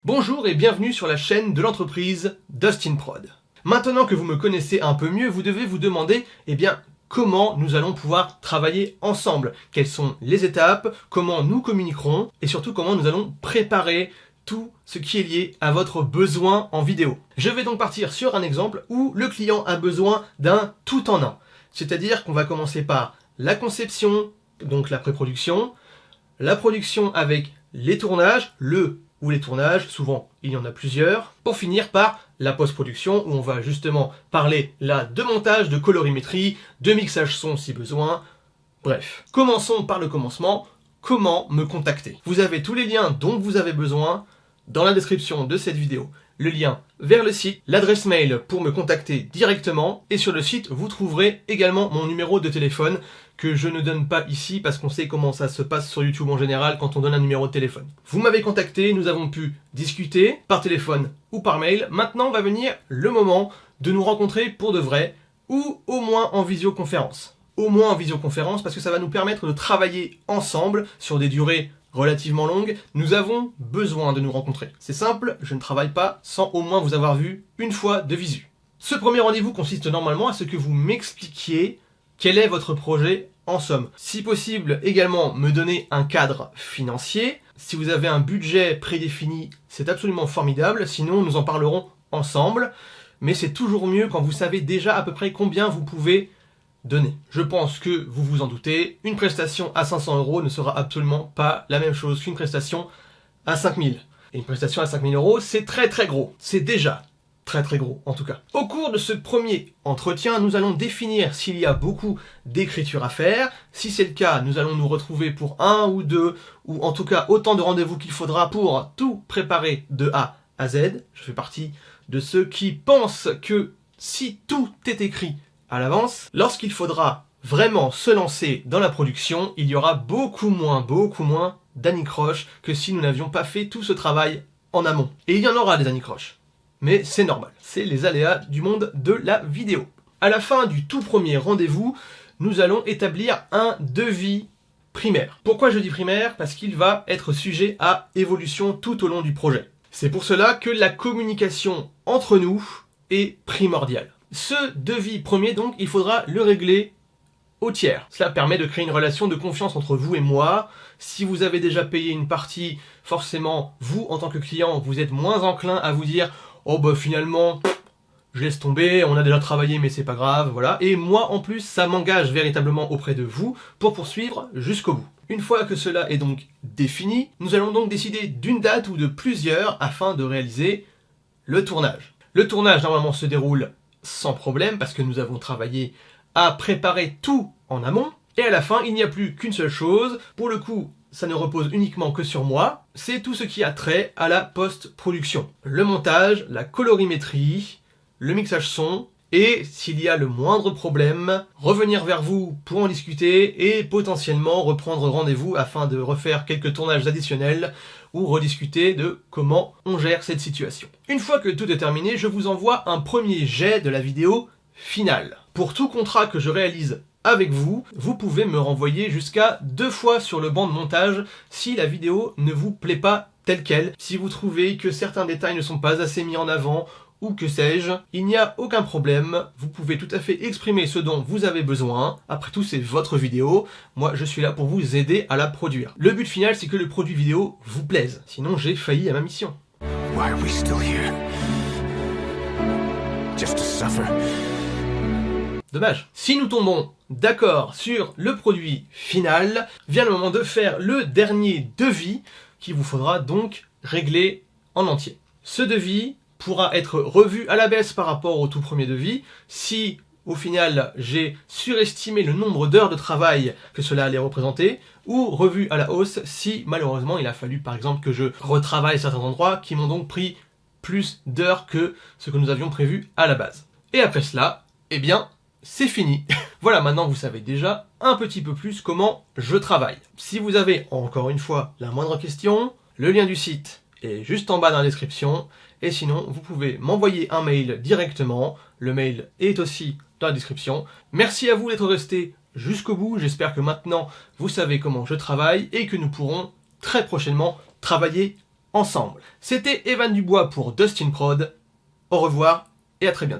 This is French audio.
Bonjour et bienvenue sur la chaîne de l'entreprise Dustin Prod. Maintenant que vous me connaissez un peu mieux, vous devez vous demander, comment nous allons pouvoir travailler ensemble, quelles sont les étapes, comment nous communiquerons et surtout comment nous allons préparer tout ce qui est lié à votre besoin en vidéo. Je vais donc partir sur un exemple où le client a besoin d'un tout en un. C'est-à-dire qu'on va commencer par la conception, donc la pré-production, la production avec les tournages, ou les tournages, souvent il y en a plusieurs, pour finir par la post-production où on va justement parler là de montage, de colorimétrie, de mixage son si besoin, bref. Commençons par le commencement, comment me contacter. Vous avez tous les liens dont vous avez besoin dans la description de cette vidéo. Le lien vers le site, l'adresse mail pour me contacter directement, et sur le site vous trouverez également mon numéro de téléphone que je ne donne pas ici parce qu'on sait comment ça se passe sur YouTube en général quand on donne un numéro de téléphone. Vous m'avez contacté, nous avons pu discuter par téléphone ou par mail. Maintenant va venir le moment de nous rencontrer pour de vrai ou au moins en visioconférence. Au moins en visioconférence parce que ça va nous permettre de travailler ensemble sur des durées relativement longue, nous avons besoin de nous rencontrer. C'est simple, je ne travaille pas sans au moins vous avoir vu une fois de visu. Ce premier rendez-vous consiste normalement à ce que vous m'expliquiez quel est votre projet en somme. Si possible, également me donner un cadre financier. Si vous avez un budget prédéfini, c'est absolument formidable, sinon nous en parlerons ensemble. Mais c'est toujours mieux quand vous savez déjà à peu près combien vous pouvez donner. Je pense que vous vous en doutez, une prestation à 500 € ne sera absolument pas la même chose qu'une prestation à 5000. Et une prestation à 5000 €, c'est très gros. C'est déjà très gros en tout cas. Au cours de ce premier entretien, nous allons définir s'il y a beaucoup d'écriture à faire. Si c'est le cas, nous allons nous retrouver pour un ou deux, ou en tout cas autant de rendez-vous qu'il faudra pour tout préparer de A à Z. Je fais partie de ceux qui pensent que si tout est écrit à l'avance, lorsqu'il faudra vraiment se lancer dans la production, il y aura beaucoup moins d'anicroches que si nous n'avions pas fait tout ce travail en amont. Et il y en aura des anicroches. Mais c'est normal, c'est les aléas du monde de la vidéo. À la fin du tout premier rendez-vous, nous allons établir un devis primaire. Pourquoi je dis primaire? Parce qu'il va être sujet à évolution tout au long du projet. C'est pour cela que la communication entre nous est primordiale. Ce devis premier, donc, il faudra le régler au tiers. Cela permet de créer une relation de confiance entre vous et moi. Si vous avez déjà payé une partie, forcément, vous, en tant que client, vous êtes moins enclin à vous dire « Oh bah finalement, je laisse tomber, on a déjà travaillé mais c'est pas grave, voilà. » Et moi, en plus, ça m'engage véritablement auprès de vous pour poursuivre jusqu'au bout. Une fois que cela est donc défini, nous allons donc décider d'une date ou de plusieurs afin de réaliser le tournage. Le tournage, normalement, se déroule sans problème parce que nous avons travaillé à préparer tout en amont. Et à la fin, il n'y a plus qu'une seule chose. Pour le coup, ça ne repose uniquement que sur moi. C'est tout ce qui a trait à la post-production. Le montage, la colorimétrie, le mixage son. Et s'il y a le moindre problème, revenir vers vous pour en discuter et potentiellement reprendre rendez-vous afin de refaire quelques tournages additionnels ou rediscuter de comment on gère cette situation. Une fois que tout est terminé, je vous envoie un premier jet de la vidéo finale. Pour tout contrat que je réalise avec vous, vous pouvez me renvoyer jusqu'à 2 fois sur le banc de montage si la vidéo ne vous plaît pas telle quelle, si vous trouvez que certains détails ne sont pas assez mis en avant, ou que sais-je, il n'y a aucun problème, vous pouvez tout à fait exprimer ce dont vous avez besoin. Après tout, c'est votre vidéo, moi je suis là pour vous aider à la produire. Le but final, c'est que le produit vidéo vous plaise, sinon j'ai failli à ma mission. Why are we still here? Just to suffer. Dommage. Si nous tombons d'accord sur le produit final, vient le moment de faire le dernier devis qu'il vous faudra donc régler en entier. Ce devis pourra être revu à la baisse par rapport au tout premier devis si au final j'ai surestimé le nombre d'heures de travail que cela allait représenter, ou revu à la hausse si malheureusement il a fallu par exemple que je retravaille certains endroits qui m'ont donc pris plus d'heures que ce que nous avions prévu à la base. Et après cela, c'est fini. Voilà, maintenant vous savez déjà un petit peu plus comment je travaille. Si vous avez encore une fois la moindre question, le lien du site est juste en bas dans la description. Et sinon, vous pouvez m'envoyer un mail directement. Le mail est aussi dans la description. Merci à vous d'être restés jusqu'au bout. J'espère que maintenant, vous savez comment je travaille et que nous pourrons très prochainement travailler ensemble. C'était Evan Dubois pour Dustin Prod. Au revoir et à très bientôt.